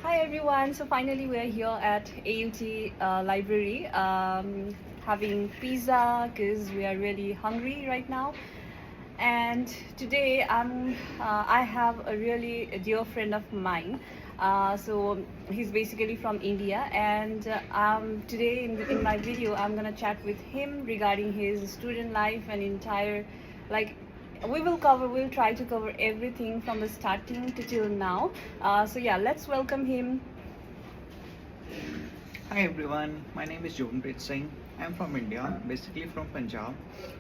Hi everyone. So finally we are here at AUT library having pizza because we are really hungry right now. And today I have a really dear friend of mine. So he's basically from India, and today in my video I'm gonna chat with him regarding his student life and entire like we'll try to cover everything from the starting to till now. So yeah, let's welcome him. Hi everyone, my name is Jovenpreet Singh. I'm from India, basically from Punjab.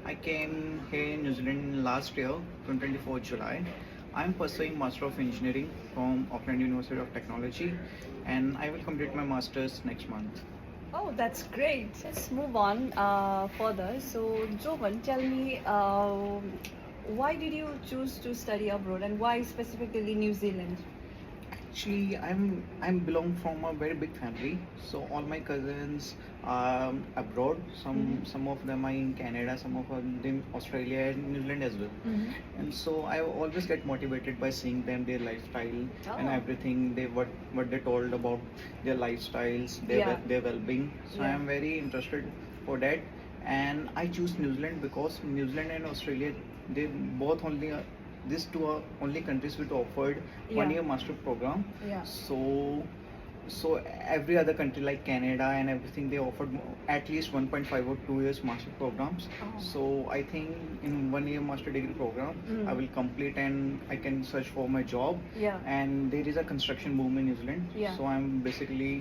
I came here in New Zealand last year, 2024 July. I'm pursuing Master of Engineering from Auckland University of Technology, and I will complete my masters next month. Oh, that's great. Let's move on further. So, Jovan, tell me, why did you choose to study abroad and why specifically New Zealand? Actually, I'm belong from a very big family, so all my cousins are abroad. Some of them are in Canada, some of them Australia and New Zealand as well. And so I always get motivated by seeing them, their lifestyle and Oh. everything what they told about their lifestyles, Yeah. their well-being. So I Yeah. am very interested for that, and I choose New Zealand because New Zealand and Australia, they both only these two are only countries which offered Yeah. 1 year master program. Yeah. So every other country like Canada and everything, they offered at least 1.5 or 2 years master programs. Oh. So I think in 1 year master degree program, Mm. I will complete and I can search for my job. Yeah. And there is a construction boom in New Zealand. Yeah. So I'm basically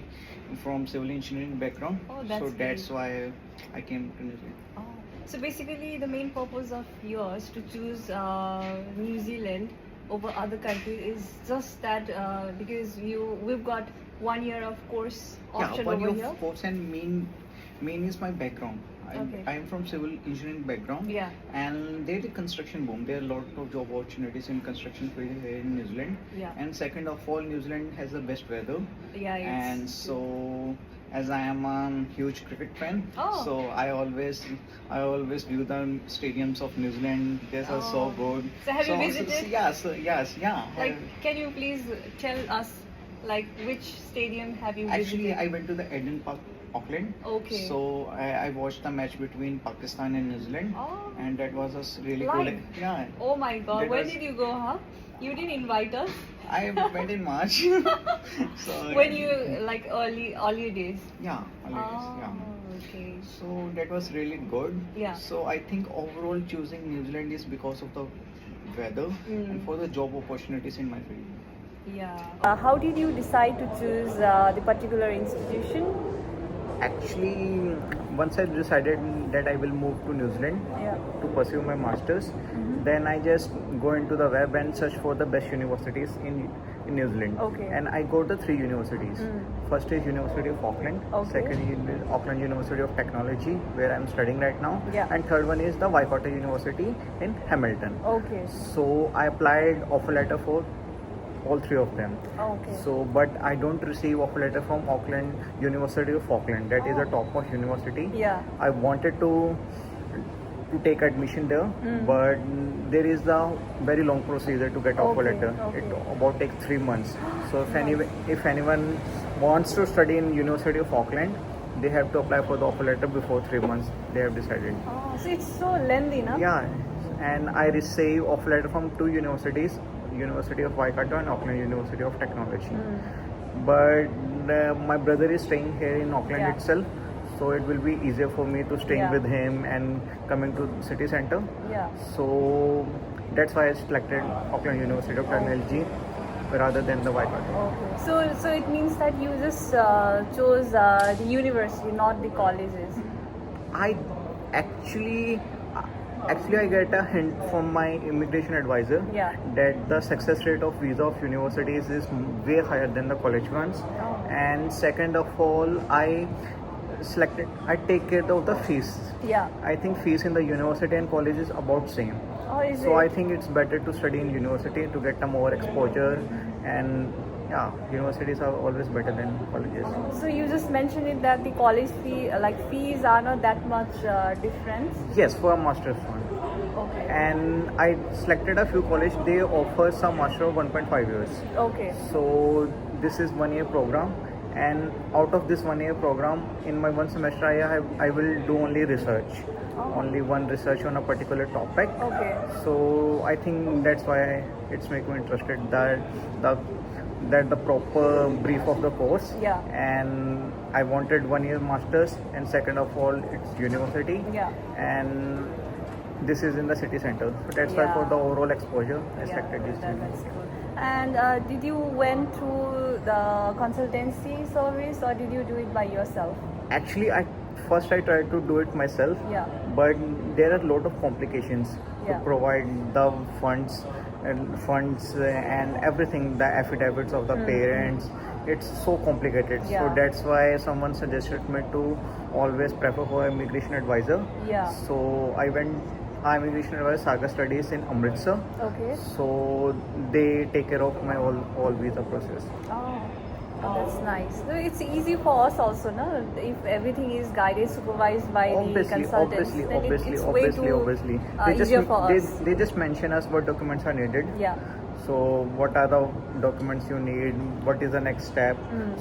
from civil engineering background. Oh, that's so that's great. why I came to New Zealand. Oh. So basically, the main purpose of yours to choose New Zealand over other countries is just that because we've got 1 year of course option One over year here. of course, and main is my background. Okay. I'm from civil engineering background. Yeah. And there is construction boom. There are a lot of job opportunities in construction field here in New Zealand. Yeah. And second of all, New Zealand has the best weather. Yeah. And so, as I am a huge cricket fan, Oh. so I always view the stadiums of New Zealand. These are so Oh. good. So have you visited? Yes, yeah. Like, can you please tell us, like, which stadium have you Actually, visited? I went to the Eden Park, Auckland. Okay. So I watched the match between Pakistan and New Zealand, Oh. and that was a really Live? good. Yeah, Oh my God! That When was- did you go, huh? You didn't invite us. I went in March. So When you like earlier days. yeah, holidays, Oh, yeah. okay. So that was really good. Yeah. So I think overall choosing New Zealand is because of the weather and for the job opportunities in my field. Yeah. How did you decide to choose the particular institution? Actually, once I decided that I will move to New Zealand Yeah. to pursue my masters, then I just go into the web and search for the best universities in New Zealand. Okay. And I go to 3 universities. First is University of Auckland. Okay. Second is Auckland University of Technology, where I'm studying right now. Yeah. And third one is the Waikato University in Hamilton. Okay. So I applied offer letter for all 3 of them. Okay. So, but I don't receive offer letter from Auckland University of Auckland. That is a topmost university. Yeah. I wanted to take admission there, but there is a very long procedure to get offer Okay, letter. okay. It about takes 3 months. So if anyone wants to study in University of Auckland, they have to apply for the offer letter before 3 months. They have decided. Oh, so it's so lengthy, no? Yeah, and I received offer letter from 2 universities, University of Waikato and Auckland University of Technology. But my brother is staying here in Auckland Yeah. itself, so it will be easier for me to staying Yeah. with him and coming to city center. Yeah. So that's why I selected Auckland University of Technology rather than the Waikato. Okay. So it means that you just chose the university, not the colleges. I actually I get a hint from my immigration advisor Yeah. that the success rate of visa of universities is way higher than the college ones. Oh. And second of all, I take care of the fees. Yeah. I think fees in the university and college is about same. Oh, is So I it? think it's better to study in university to get a more exposure, and yeah, universities are always better than colleges. So you just mentioned it that the college fee, like fees, are not that much difference. Yes, for a master's one. Okay. And I selected a few colleges. They offer some master of 1.5 years. Okay. So this is 1 year program, and out of this 1 year program, in my one semester I will do only research, only one research on a particular topic. Okay. So I think that's why it's make me interested that the proper brief of the course. Yeah. And I wanted 1 year masters, and second of all it's university. Yeah. And this is in the city center, so that's why for the overall exposure I selected this. That's cool. And did you went through the consultancy service, or did you do it by yourself? Actually, I tried to do it myself. Yeah. But there are a lot of complications Yeah. to provide the funds and everything, the affidavits of the parents. It's so complicated. Yeah. So that's why someone suggested me to always prefer for immigration advisor. Yeah. So I went immigration advisor Saga Studies in Amritsar. Okay. So they take care of my all visa process. Oh, that's nice. So it's easy for us also, no? If everything is guided, supervised by the consultants, then it's way too easier for us. They just mention us what documents are needed. Yeah. So what are the documents you need? What is the next step?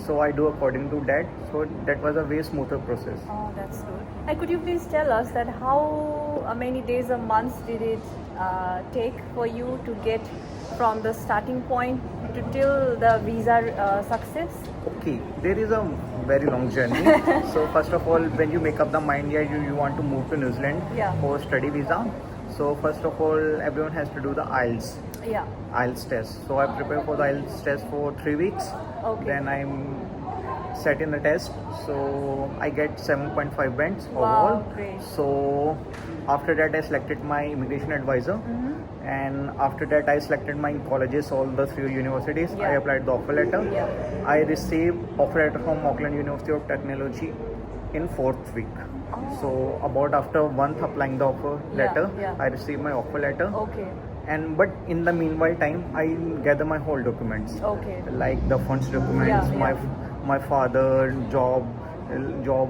So I do according to that. So that was a way smoother process. Oh, that's good. And could you please tell us that how many days or months did it take for you to get from the starting point to till the visa success? Okay, there is a very long journey. So first of all, when you make up the mind, yeah, you want to move to New Zealand for study visa. So first of all, everyone has to do the IELTS. Yeah. IELTS test. So I prepare for the IELTS test for 3 weeks. Okay. Then I'm set in the test. So I get 7.5 bands Wow, overall. great. So after that, I selected my immigration advisor. And after that, I selected my colleges, all the 3 universities. Yeah. I applied the offer letter. Yeah. I received offer letter from Auckland University of Technology in 4th week. So about after a month applying the offer letter, I received my offer letter. Okay. And but in the meanwhile time, I gather my whole documents, Okay. like the funds documents, my father job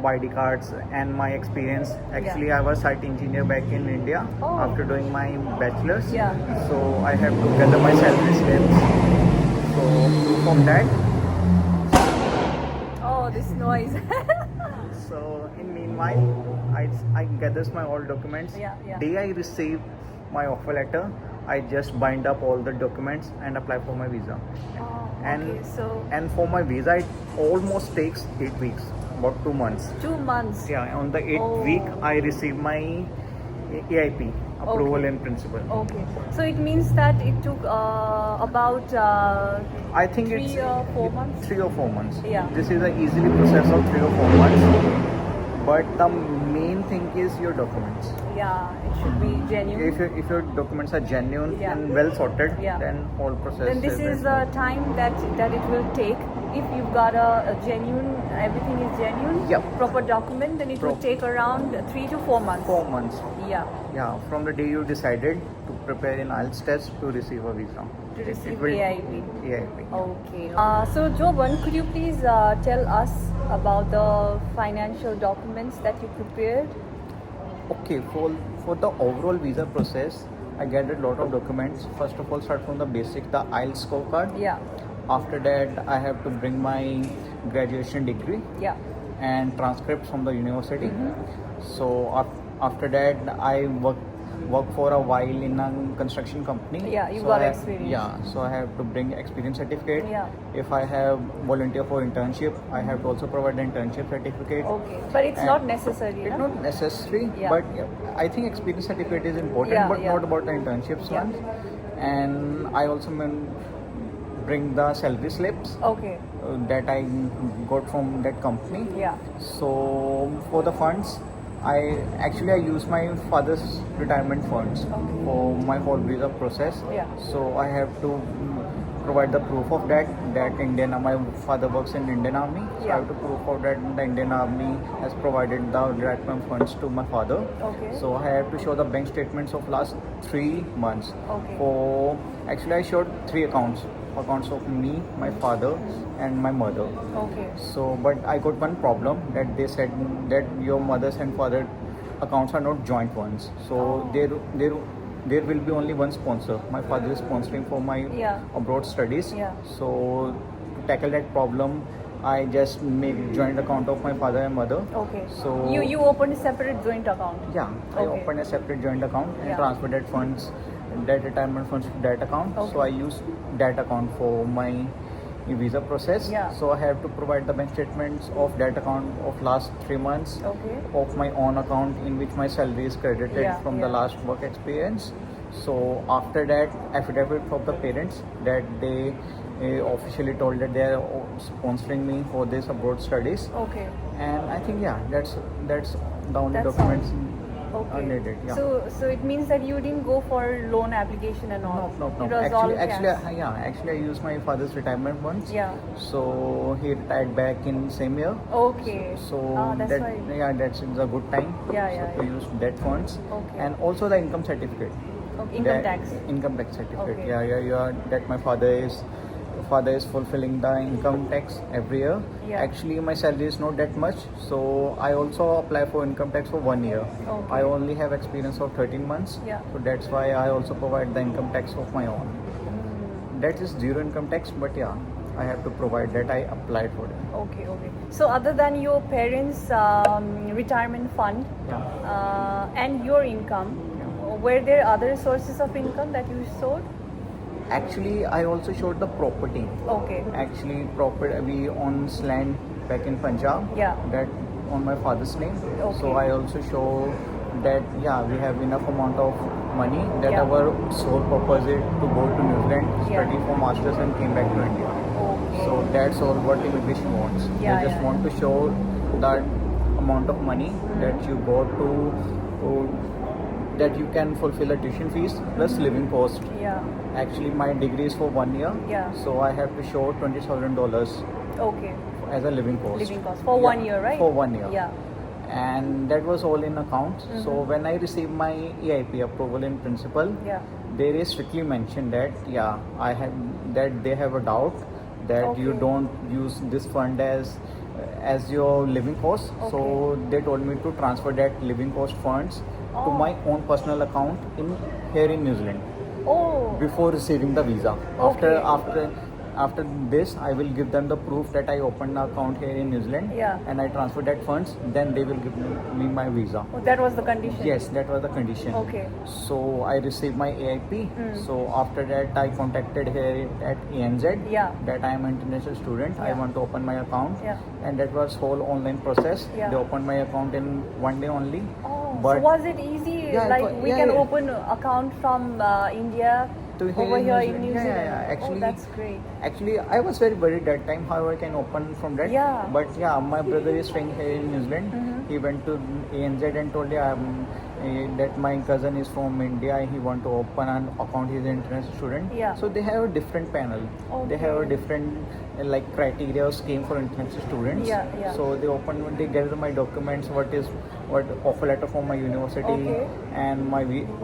ID cards, and my experience. Actually, I was site engineer back in India after doing my bachelor's. Yeah. So I have to gather my salary slips. So from that. Oh, this noise. So in meanwhile, I gathers my all documents. Day I receive my offer letter, I just bind up all the documents and apply for my visa. And for my visa, it almost takes 8 weeks, about 2 months. 2 months. Yeah, on the 8th week, I receive my AIP, approval in principle. Okay. So it means that it took about I think 3 or 4 months? 3 or 4 months. Yeah. This is a easily process of 3 or 4 months. But the main thing is your documents. Yeah, it should be genuine. If your documents are genuine and well sorted, then whole process. Then this is the time that it will take. If you've got a genuine, everything is genuine, proper document, then it will take around 3 to 4 months. 4 months. Yeah. Yeah, from the day you decided to prepare an IELTS test to receive a visa. To receive AIP. AIP. Okay. So Jovan, could you please tell us about the financial documents that you prepared? Okay, for the overall visa process, I gathered a lot of documents. First of all, start from the basic, the IELTS scorecard. Yeah. After that, I have to bring my graduation degree. Yeah. And transcripts from the university. So after that, I work for a while in a construction company. Yeah, you got experience. Yeah, so I have to bring experience certificate. Yeah. If I have volunteer for internship, I have to also provide the internship certificate. Okay, but it's not necessary. It's not necessary, but I think experience certificate is important, but not about the internships ones. And I also bring the salary slips. Okay. That I got from that company. Yeah. So for the funds, I use my father's retirement funds for my whole visa process. Yeah. So I have to provide the proof of that my father works in Indian Army. So I have to prove of that the Indian Army has provided the retirement funds to my father. Okay. So I have to show the bank statements of last 3 months. Okay. I showed 3 accounts of me, my father, and my mother. Okay. So, but I got one problem that they said that your mother's and father accounts are not joint ones. So there will be only one sponsor. My father is sponsoring for my abroad studies. Yeah. So to tackle that problem, I just make joint account of my father and mother. Okay. So You opened a separate joint account. yeah, I Okay. opened a separate joint account and Yeah. transferred that funds, that retirement funds to that account. Okay. So I use that account for my visa process. Yeah. So I have to provide the bank statements of that account of last 3 months, Okay. of my own account in which my salary is credited Yeah, from yeah. the last work experience. So after that, affidavit from the parents that they officially told that they are sponsoring me for this abroad studies. Okay. And I think that's the only That's documents Okay. are needed. Yeah. So it means that you didn't go for loan application and all. No. It was all cash. Actually, I used my father's retirement funds. Yeah. So he retired back in same year. Okay. So that's that why. that's a good time. Yeah. To use that funds. Okay. And also the income certificate. Okay. Income tax. Income tax certificate. Okay. Yeah. That my father is fulfilling the income tax every year. Yeah. Actually, my salary is not that much, so I also apply for income tax for 1 year. Okay. I only have experience of 13 months. Yeah. So that's why I also provide the income tax of my own. That is zero income tax, but yeah, I have to provide that. I applied for it. Okay. So other than your parents' retirement fund and your income, were there other sources of income that you showed? Actually, I also showed the property. Okay. Actually, we owns land back in Punjab. Yeah. That on my father's name. Okay. So I also show that we have enough amount of money that Yeah. our sole purpose is to go to New Zealand, Yeah. study for masters and came back to India. Okay. So that's all what immigration wants. Yeah, They just yeah. want to show that amount of money that you go to that you can fulfill a tuition fees plus living cost. Yeah. Actually, my degree is for 1 year. Yeah. So I have to show $20,000 Okay. as a living cost. Living cost for 1 year, right? For 1 year. Yeah. And that was all in account. So when I received my EIP approval in principle, Yeah. there is strictly mentioned that I have that they have a doubt that you Okay. don't use this fund as your living cost. So Okay. they told me to transfer that living cost funds to Oh. my own personal account here in New Zealand Oh. before receiving the visa. Okay. After this, I will give them the proof that I opened an account here in New Zealand. Yeah. And I transfer that funds. Then they will give me my visa. Oh, that was the condition. Yes, that was the condition. Okay. So I received my AIP. So after that, I contacted here at ANZ Yeah. that I am an international student. I Yeah. want to open my account. Yeah. And that was whole online process. Yeah. They opened my account in 1 day only. Oh, But so was it easy? Yeah, Like we yeah, can yeah. open account from India To over here in New Yeah, Zealand. yeah. Actually, oh, that's great. Actually, I was very worried that time how I can open from that. Yeah. But yeah, my brother is staying here in New Zealand. He went to ANZ and told that my cousin is from India. He want to open an account. He's an international student. Yeah. So they have a different panel. They have a Okay. different like criteria or scheme for international students. Yeah. So they gather my documents. What offer letter from my university Okay. and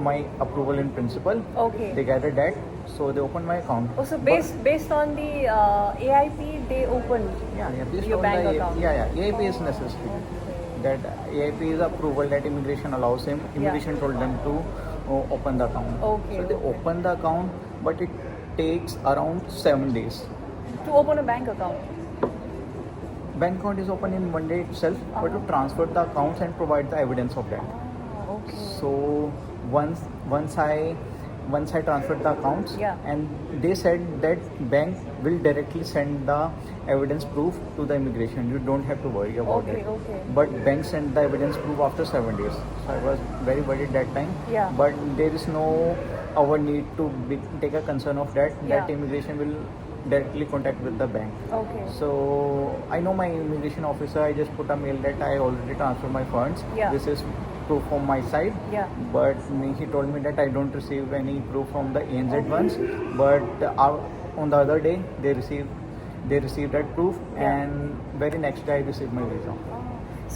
my approval in principle. Okay. They gathered that. So they opened my account. Oh, so But- based on the AIP, they opened. Based Your on bank the account. AIP is necessary. That AIP is approval that immigration allows him. Immigration told them to open the account. Okay, So they okay. open the account, but it takes around 7 days. To open a bank account. Bank account is open in 1 day itself, but to transfer the accounts and provide the evidence of that. Oh, okay. So once I transferred the accounts, Yeah. and they said that bank will directly send the evidence proof to the immigration. You don't have to worry about Okay, it. okay. But bank sent the evidence proof after 7 days. So I was very worried that time. Yeah. But there is no our need to take a concern of that. Yeah. That immigration will directly contact with the bank. Okay. So I know my immigration officer. I just put a mail that I already transferred my funds. Yeah. This is proof from my side. Yeah. But he told me that I don't receive any proof from the ANZ ones. But on the other day they received that proof, Yeah. and very next day I received my visa.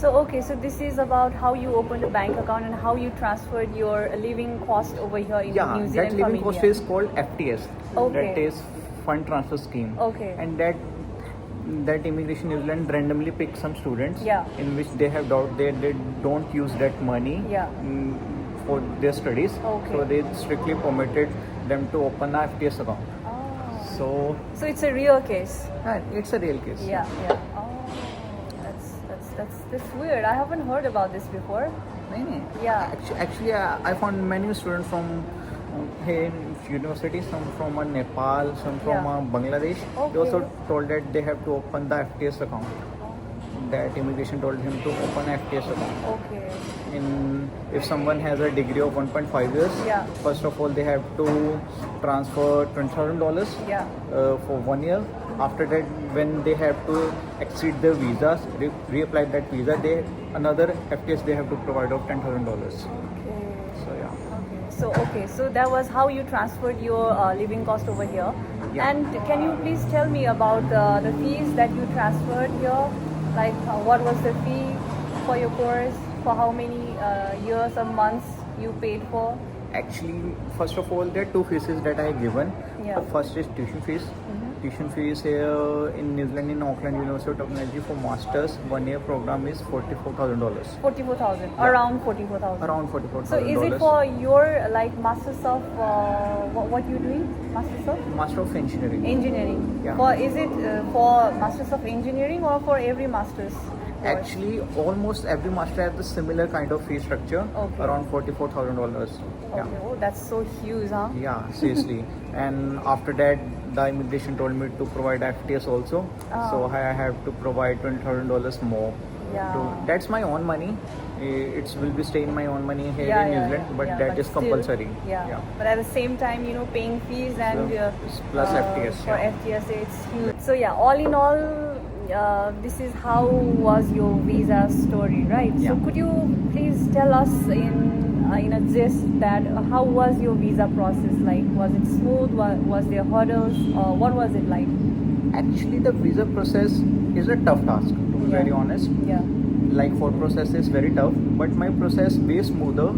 So so this is about how you opened a bank account and how you transferred your living cost over here in Yeah, New that Zealand from living cost India. is called FTS. Okay. That is fund transfer scheme. Okay. And that immigration New Zealand randomly picks some students Yeah. in which they have doubt they don't use that money Yeah. for their studies. Okay. So they strictly permitted them to open a FTS account. Oh. So So it's a real case. it's a real case. Yeah, yeah. Oh, that's weird. I haven't heard about this before. नहीं, नहीं. Yeah. Actually, I found many students from here in university, some from Nepal, some from Yeah. Bangladesh. Okay. They also told that they have to open the FTS account. That immigration told him to open a FTS account. Okay. If someone has a degree of 1.5 years, Yeah. first of all they have to transfer $20,000 Yeah. for 1 year. After that, when they have to exceed their visas, reapply that visa, another FTS they have to provide of $10,000. Okay. So yeah. Okay, so that was how you transferred your living cost over here. Yeah. And can you please tell me about the fees that you transferred here? Like what was the fee for your course? For how many years or months you paid for? Actually, first of all, there are two fees that I have given. Yeah. The first is tuition fees. Tuition fees here in New Zealand, in Auckland University of Technology for masters 1 year program is $44,000. 44,000. Yeah. Around 44,000. Around So $44,000. is it for your like masters of what you doing? Masters of Master of Engineering? engineering. Yeah. For is it for masters of engineering or for every masters? course? Actually, almost every master has the similar kind of fee structure, Okay. around $44,000. Okay. Yeah. Oh, that's so huge, huh? Yeah, seriously. And after that, the immigration told me to provide FTS also. Oh. So I have to provide $20,000 more. Yeah. That's my own money. It will be staying my own money here Yeah, in New yeah, Zealand, yeah, but yeah, that is still, compulsory. Yeah. But at the same time, paying fees and So, plus FTS, for yeah. FTS, it's huge. So yeah, all in all, this is how was your visa story, right? Yeah. So could you please tell us in a gist that how was your visa process like? Was it smooth? Was there hurdles? Or what was it like? Actually, the visa process is a tough task, to be very honest. Yeah. Like for process is very tough, but my process way smoother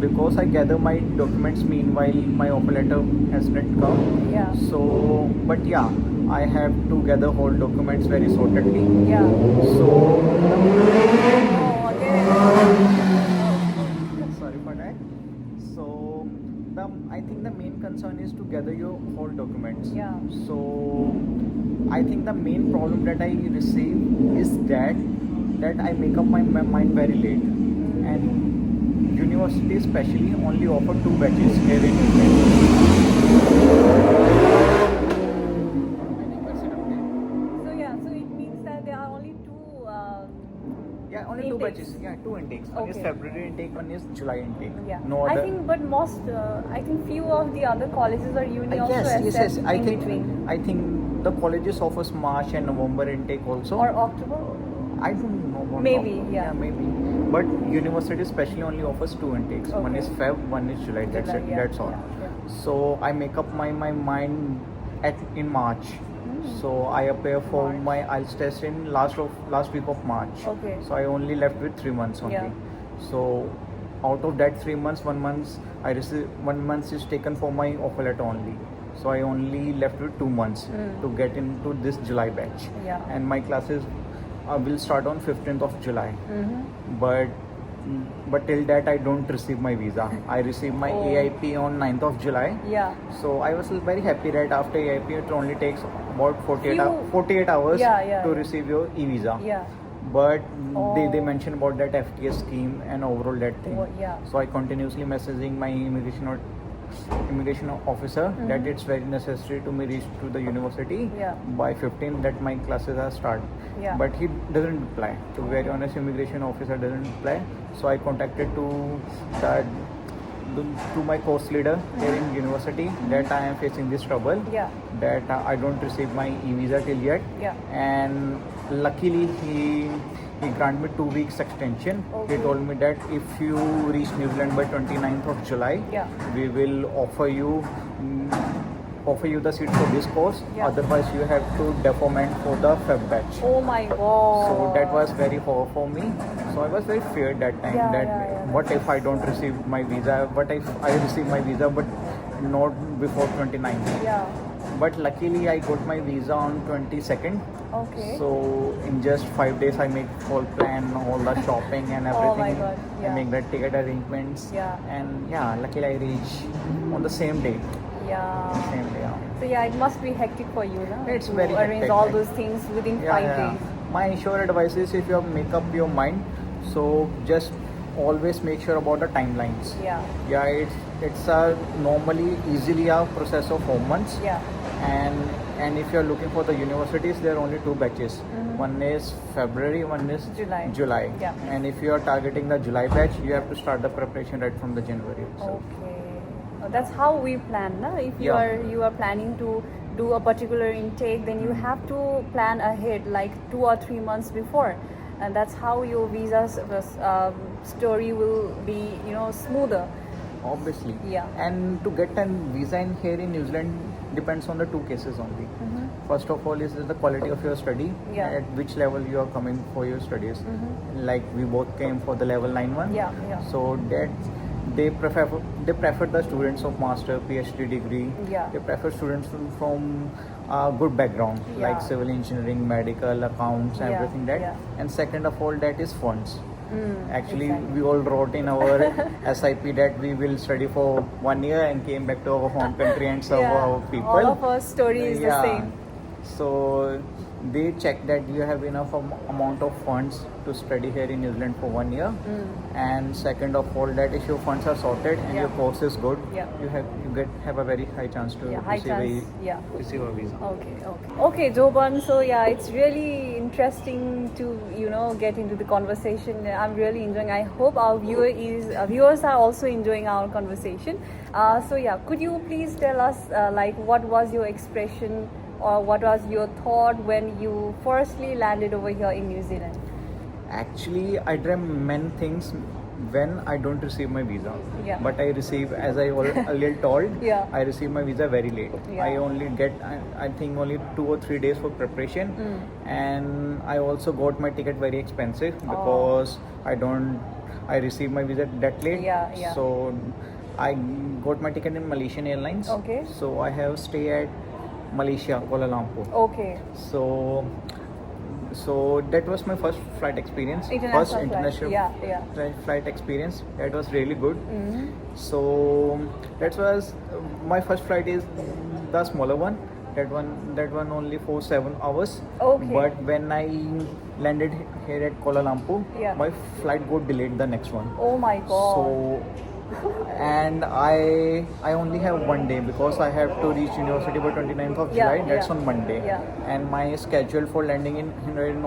because I gather my documents meanwhile my offer letter has not come. Yeah. So, but yeah, I have to gather whole documents very sortedly. Yeah. So, Oh, again. sorry for that. So, I think the main concern is to gather your whole documents. Yeah. So, I think the main problem that I receive is that I make up my mind very late, and university especially only offer 2 batches here in England. So yeah, so it means that there are only two. Yeah, only 2 intakes. batches. Yeah, 2 intakes. One is Okay. February intake, one is July intake. Yeah. No I other. think, but most, I think few of the other colleges or uni also Yes. accept I in think between the colleges offers March and November intake also. or October. I don't know. about Maybe, October. yeah. Maybe. But university especially only offers 2 intakes. One Okay. is Feb, one is July. That's July, it. yeah, That's all. yeah. So I make up my mind in March. So I appear for March. my IELTS test in last week of March. Okay. So I only left with 3 months only. Yeah. So out of that 3 months, 1 month I receive 1 month is taken for my offer letter only. So I only left with 2 months to get into this July batch. Yeah. And my classes will start on 15th of July. Mm-hmm. But till that I don't receive my visa. I receive my Oh. AIP on 9th of July. Yeah. So I was very happy that after AIP it only takes about 48 hours Yeah, to yeah. receive your e-visa. Yeah. But they Oh. mentioned about that FTS scheme and overall that thing. Oh, yeah. So I continuously messaging my immigration officer that it's very necessary to me reach to the university Yeah. by 15 that my classes are start. Yeah. But he doesn't reply. To be very honest, immigration officer doesn't reply. So I contacted to my course leader here in university that I am facing this trouble. Yeah. That I don't receive my e-visa till yet. Yeah. And luckily he granted me 2 weeks extension. Okay. He told me that if you reach New Zealand by 29th of July, Yeah. we will offer you the seat for this course. Yeah. Otherwise, you have to deferment for the Feb batch. Oh my God. So that was very horror for me. So I was very feared that time Yeah, that yeah. what if I don't receive my visa? What if I receive my visa but not before 29th? Yeah. But luckily I got my visa on 22nd. Okay. So in just 5 days I make whole plan, all the shopping and everything. Oh my God, yeah. I make the ticket arrangements. Yeah. And yeah, luckily I reach on the same day. Yeah. Same day. Yeah. So yeah, it must be hectic for you, no? It's to very arrange hectic, all like- those things within Yeah, 5 days. My sure advice is if you make up your mind, so just always make sure about the timelines. Yeah. Yeah, it's a normally easily a process of 4 months. Yeah. And if you're looking for the universities, there are only two batches. Mhm. One is February, one is July. Yeah. And if you are targeting the July batch, you have to start the preparation right from the January itself. Okay. That's how we plan, no? If Yeah. you are planning to do a particular intake, then you have to plan ahead, like 2 or 3 months before, and that's how your visa story will be, smoother. Obviously. Yeah. And to get a visa in here in New Zealand depends on the two cases only. Mhm. First of all is the quality of your study, Yeah. at which level you are coming for your studies. Mhm. Like we both came for the level 9 one. Yeah, yeah. So that they prefer the students of master PhD degree. Yeah. They prefer students from good background, Yeah. like civil engineering, medical, accounts, Yeah, everything that. yeah. And second of all, that is funds. Actually, exactly. we all wrote in our SIP that we will study for 1 year and came back to our home country and serve Yeah, our people. all of our story is the same. So they check that you have enough amount of funds to study here in New Zealand for 1 year. And second of all, that if your funds are sorted and Yeah. your course is good, Yeah. you have a very high chance to Yeah, high chance. Yeah. receive a visa. Okay, Joban. So yeah, it's really interesting to get into the conversation. I'm really enjoying. I hope our viewers are also enjoying our conversation. So yeah, could you please tell us like what was your expression or what was your thought when you firstly landed over here in New Zealand? Actually, I dream many things when I don't receive my visa. Yeah. But I receive, as I earlier told, Yeah. I receive my visa very late. Yeah. I only get, I think, only 2 or 3 days for preparation. And I also got my ticket very expensive because I received my visa that late. Yeah, yeah. So I got my ticket in Malaysian Airlines. Okay. So I have stay at Malaysia, Kuala Lumpur. Okay. So that was my first flight experience. International First flight. international Yeah. flight experience. That was really good. Mhm. So that was my first flight is the smaller one. That one only for 7 hours. Okay. But when I landed here at Kuala Lumpur, Yeah. my flight got delayed the next one. Oh my God. So and I only have 1 day because I have to reach university by 29th of Yeah, July. That's yeah. on Monday. Yeah. And my schedule for landing in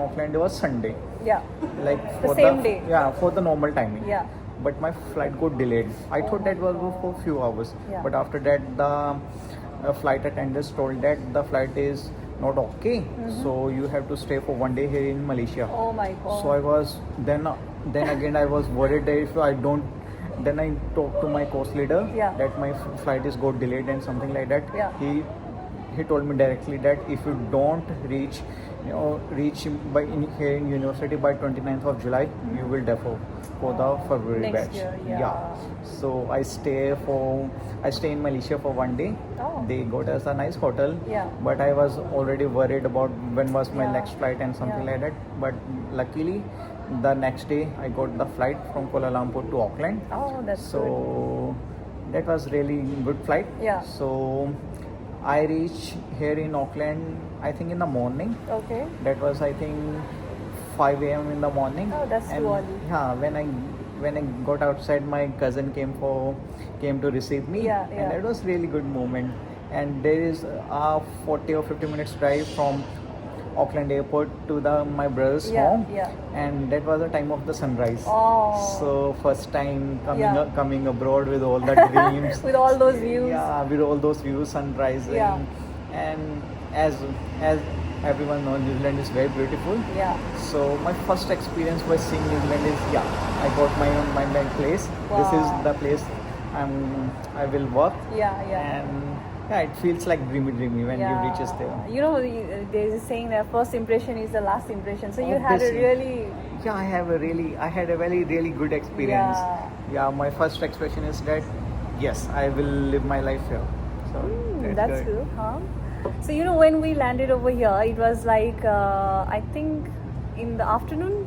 Auckland was Sunday. Yeah. Like The for same day. Yeah, for the normal timing. Yeah. But my flight got delayed. I thought that was for a few hours. Yeah. But after that, the flight attendants told that the flight is not okay. So you have to stay for 1 day here in Malaysia. Oh my God. So I was then again I was worried that if I don't, then I talked to my course leader Yeah. that my flight is got delayed and something like that. Yeah. He told me directly that if you don't reach here in university by 29th of July, you will defer for the February Next batch. year, yeah. So I stay in Malaysia for 1 day. Oh. They got us a nice hotel. Yeah. But I was already worried about when was my Yeah. next flight and something Yeah. like that. But luckily, the next day I got the flight from Kuala Lumpur to Auckland. Oh, that's So that was really good flight. Yeah. So I reached here in Auckland, I think in the morning. good. Okay. That was I think 5 a.m. in the morning. Oh, that's and too early. Yeah, when I got outside, my cousin came to receive me. Yeah, And yeah. that was really good moment. And there is a 40 or 50 minutes drive from Auckland airport to my brother's Yeah, home. yeah. And that was the time of the sunrise. Oh. So first time Yeah. coming abroad with all the dreams. With all those views. Yeah, with all those views, sunrise. Yeah. And as everyone knows, New Zealand is very beautiful. Yeah. So my first experience by seeing New Zealand is I got my own place. This is Wow. the place I will work. Yeah. And it feels like dreamy when you reaches there. There's a saying that first impression is the last impression. So you had a Obviously. really Yeah, I had a very really good experience. Yeah, my first expression is that yes, I will live my life here. So that's good, huh? So when we landed over here, it was like I think in the afternoon.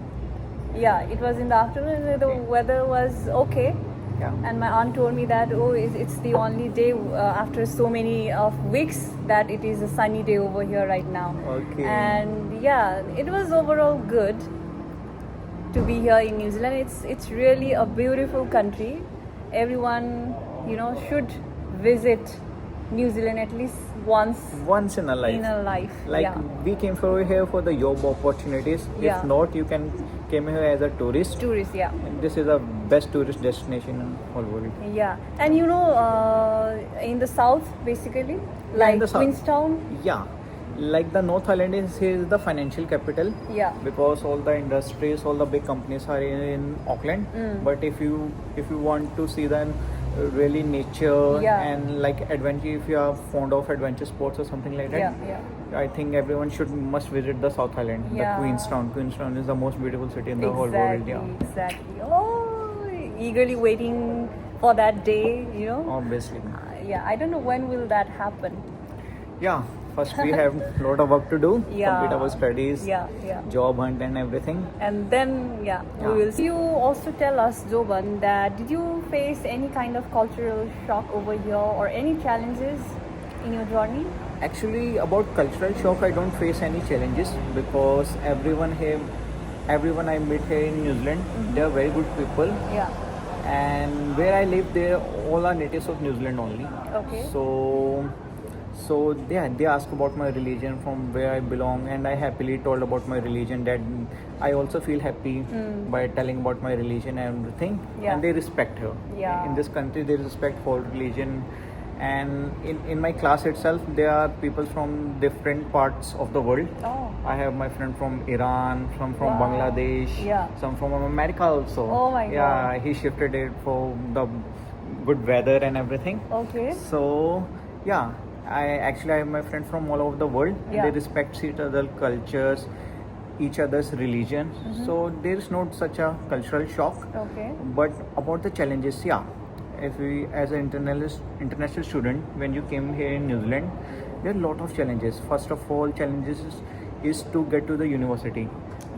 Yeah, it was in the afternoon. The Okay. weather was okay. Yeah. And my aunt told me that it's the only day after so many of weeks that it is a sunny day over here right now. Okay. And yeah, it was overall good to be here in New Zealand. It's really a beautiful country. Everyone, should visit New Zealand at least Once in a life. in a life. Like yeah. we came over here for the job opportunities. Yeah. If not, you can came here as a tourist. Tourists, yeah. And this is the best tourist destination in whole world. Yeah, and in the south, basically, Yeah, like in the south. Queenstown. Yeah, like the North Island is the financial capital. Yeah. Because all the industries, all the big companies are in Auckland. But if you want to see the really nature Yeah. and like adventure, if you are fond of adventure sports or something like that, Yeah. I think everyone must visit the South Island, Yeah. the Queenstown. Queenstown is the most beautiful city in the whole world. Exactly, Yeah, exactly. Oh, eagerly waiting for that day. obviously. Yeah, I don't know when will that happen. Yeah, first we have a lot of work to do. Yeah. Complete our studies, Yeah. job hunt and everything. And then, Yeah. we will see. You also tell us, Joban, that did you face any kind of cultural shock over here or any challenges in your journey? Actually, about cultural shock, I don't face any challenges because everyone I meet here in New Zealand, they are very good people. Yeah. And where I live, they all are natives of New Zealand only. Okay. So they ask about my religion, from where I belong, and I happily told about my religion. That I also feel happy by telling about my religion and everything. Yeah. And they respect her. Yeah. In this country, they respect whole religion. And in my class itself, there are people from different parts of the world. Oh. I have my friend from Iran, some from Wow. Bangladesh, Yeah. some from America also. Oh my God. Yeah, he shifted it for the good weather and everything. Okay. So yeah, I have my friends from all over the world. Yeah. And they respect each other's cultures, each other's religion. So there is not such a cultural shock. Okay. But about the challenges, yeah. If we, as an international student, when you came here in New Zealand, there are a lot of challenges. First of all, challenges is to get to the university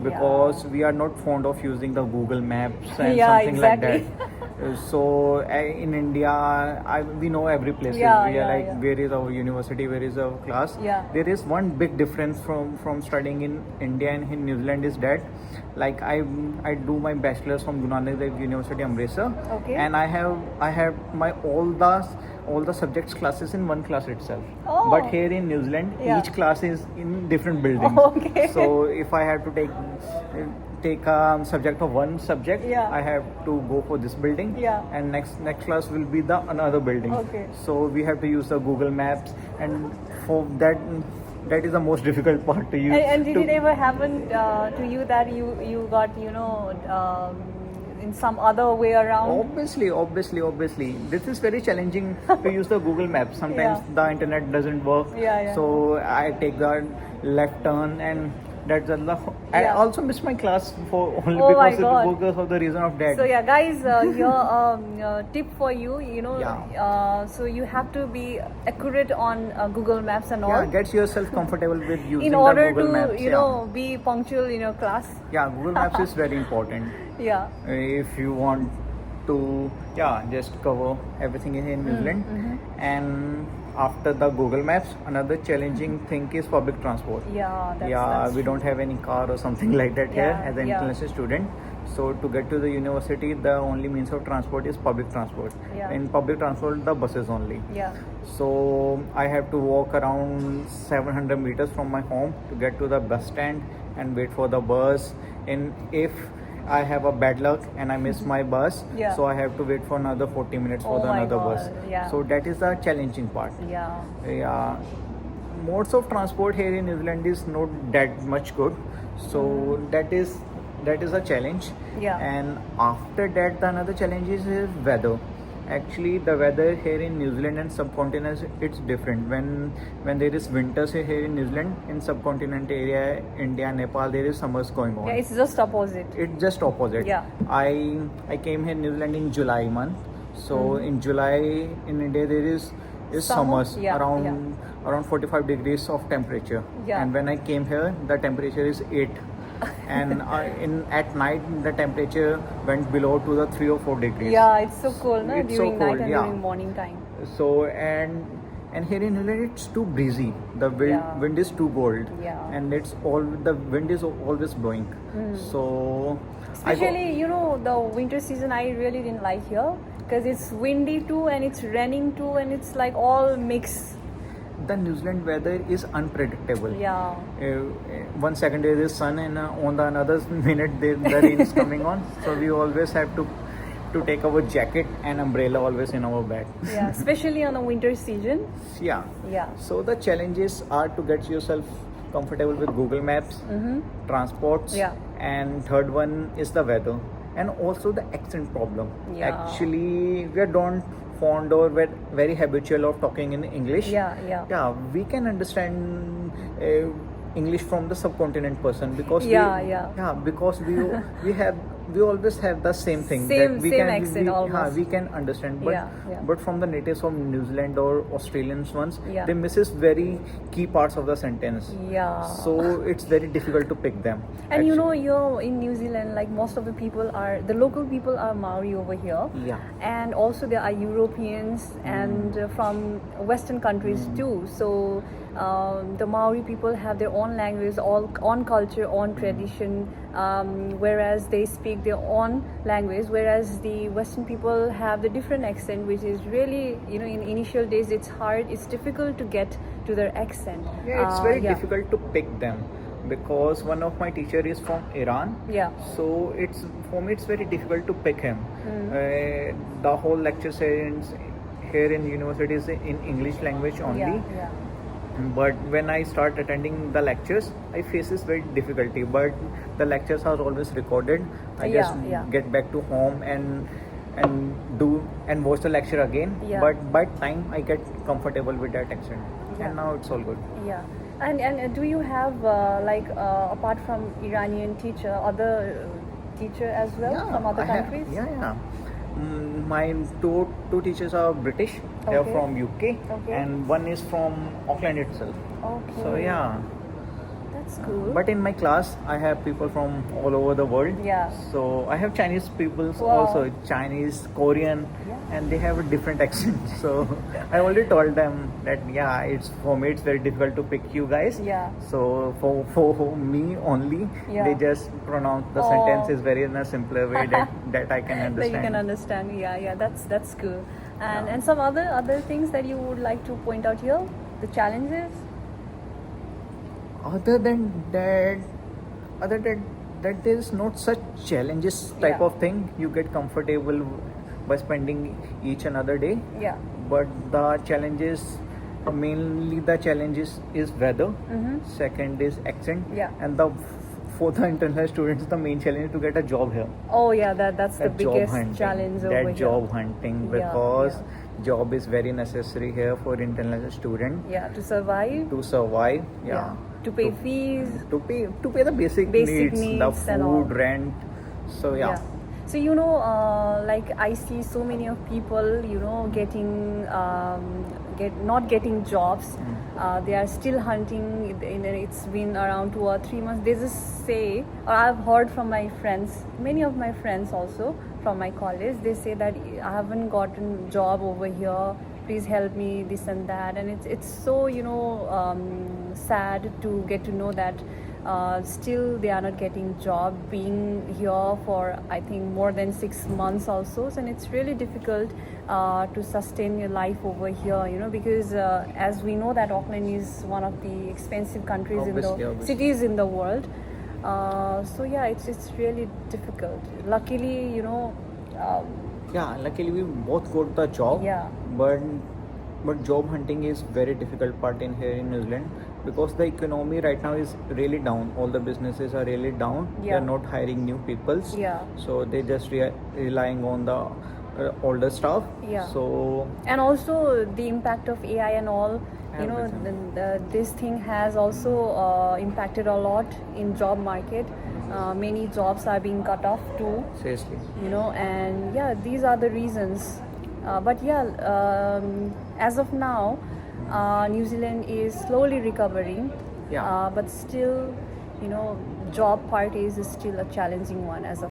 because we are not fond of using the Google Maps and Yeah, something exactly. like that. So in India, we know every place. Yeah, We are like, yeah. where is our university? Where is our class? Yeah. There is one big difference from studying in India and in New Zealand is that, like I do my bachelor's from Guru Nanak Dev University Amritsar, Okay. and I have my all the subjects classes in one class itself. Oh. But here in New Zealand, Yeah. each class is in different buildings. Okay. So if I have to take a subject of one subject, Yeah. I have to go for this building. Yeah. And next class will be the another building. Okay. So we have to use the Google Maps, and for that is the most difficult part to use. And did it ever happen to you that you got in some other way around? Obviously, this is very challenging to use the Google Maps. Sometimes Yeah. the internet doesn't work. Yeah. So I take the left turn, and that's the. I Yeah. also miss my class for only Oh my God. because of the reason of that. So yeah, guys, here tip for you. Yeah. So you have to be accurate on Google Maps and all. Yeah, get yourself comfortable with using in order the Google to Maps. be punctual in your class. Yeah, Google Maps is very important. Yeah. If you want to just cover everything in New Zealand. And after the Google Maps, another challenging thing is public transport. Yeah. That's We don't have any car or something like that here Yeah, as an yeah. international student. So to get to the university, the only means of transport is public transport. Yeah. In public transport, the buses only. Yeah. So I have to walk around 700 meters from my home to get to the bus stand and wait for the bus. And if I have a bad luck and I miss my bus, Yeah. so I have to wait for another 40 minutes for Oh the my another God, bus. yeah. So that is the challenging part. Yeah. Yeah, modes of transport here in New Zealand is not that much good. So that is a challenge. Yeah. And after that, the another challenge is weather. Actually, the weather here in New Zealand and subcontinent, it's different. When there is winters here in New Zealand, in subcontinent area, India, Nepal, there is summers going on. Yeah, it's just opposite. It's just opposite. Yeah. I came here in New Zealand in July month. So in July in India there is Summer? summers Yeah, around 45 degrees of temperature. Yeah. And when I came here, the temperature is 8. and at night the temperature went below to the 3 or 4 degrees. Yeah, it's so cold, no? It's so During night cold, and yeah. during morning time. So and here in New Zealand it's too breezy. The Yeah. wind is too cold. Yeah. And the wind is always blowing. So Especially, the winter season I really didn't like here because it's windy too and it's raining too and it's like all mixed. the New Zealand weather is unpredictable. Yeah. 1 second there is sun and on the another minute the rain is coming on. So we always have to take our jacket and umbrella always in our bag. Yeah, especially on the winter season. Yeah. Yeah. So the challenges are to get yourself comfortable with Google Maps, transports, Yeah. and third one is the weather and also the accent problem. Yeah. Actually, we don't fond or we're very habitual of talking in English. Yeah. We can understand English from the subcontinent person because because we always have the same thing Same- that we same can accent almost. we can understand, but Yeah. but from the natives of New Zealand or Australians ones, Yeah. they misses very key parts of the sentence. Yeah. So it's very difficult to pick them. And actually. you're in New Zealand, like most of the local people are Maori over here. Yeah. And also there are Europeans and from Western countries too. So the Maori people have their own language, own culture, own tradition, whereas they speak their own language, whereas the Western people have the different accent, which is really, in initial days it's hard, it's difficult to get to their accent. Yeah, it's very difficult to pick them because one of my teacher is from Iran. Yeah. So for me it's very difficult to pick him. The whole lecture sessions here in university is in English language only. Yeah. But when I start attending the lectures, I face this very difficulty. But the lectures are always recorded. I just get back to home and watch the lecture again. Yeah. But by time I get comfortable with that accent, Yeah. and now it's all good. Yeah. And do you have apart from Iranian teacher, other teacher as well from other countries? Yeah. My two teachers are British. They are Okay. from UK, Okay. and one is from Auckland itself. Okay. So yeah. That's cool. But in my class, I have people from all over the world. Yeah. So I have Chinese people Wow. also, Chinese, Korean, Yeah. and they have a different accent. So I already told them that it's for me it's very difficult to pick you guys. Yeah. So for me only, Yeah. they just pronounce the Oh. sentences very in a simpler way that I can understand. That you can understand. Yeah. That's cool. And some other things that you would like to point out here, the challenges. Other than that, there's not such challenges type Yeah. of thing. You get comfortable by spending each another day. Yeah. But the challenges, mainly the challenges is weather. Second is accent. Yeah. And for the international students, the main challenge is to get a job here. Oh yeah, that's the That job biggest hunting, challenge over that here. job hunting, Yeah, because job is very necessary here for international student Yeah, to survive. to survive. Yeah. To pay fees. To pay the basic Basic needs, the needs and all. food, rent. So yeah. So like I see so many of people, getting not getting jobs. They are still hunting. It's been around 2 or 3 months. They just say, or I've heard from my friends, many of my friends also from my college. They say that I haven't gotten job over here. Please help me, this and that. And it's so sad to get to know that. Still they are not getting job, being here for I think more than 6 months also, and it's really difficult to sustain your life over here, because as we know that Auckland is one of the expensive countries Obviously. cities in the world. So yeah, it's really difficult. Luckily, Luckily we both got the job. Yeah. But job hunting is very difficult part in here in New Zealand because the economy right now is really down. All the businesses are really down. They Yeah. are not hiring new peoples. Yeah. So they just relying on the older staff. Yeah. So and also the impact of AI and all, Everything. this thing has also impacted a lot in job market. Many jobs are being cut off too, seriously. and yeah, these are the reasons. But yeah, as of now, New Zealand is slowly recovering. Yeah. But still, job part is still a challenging one as of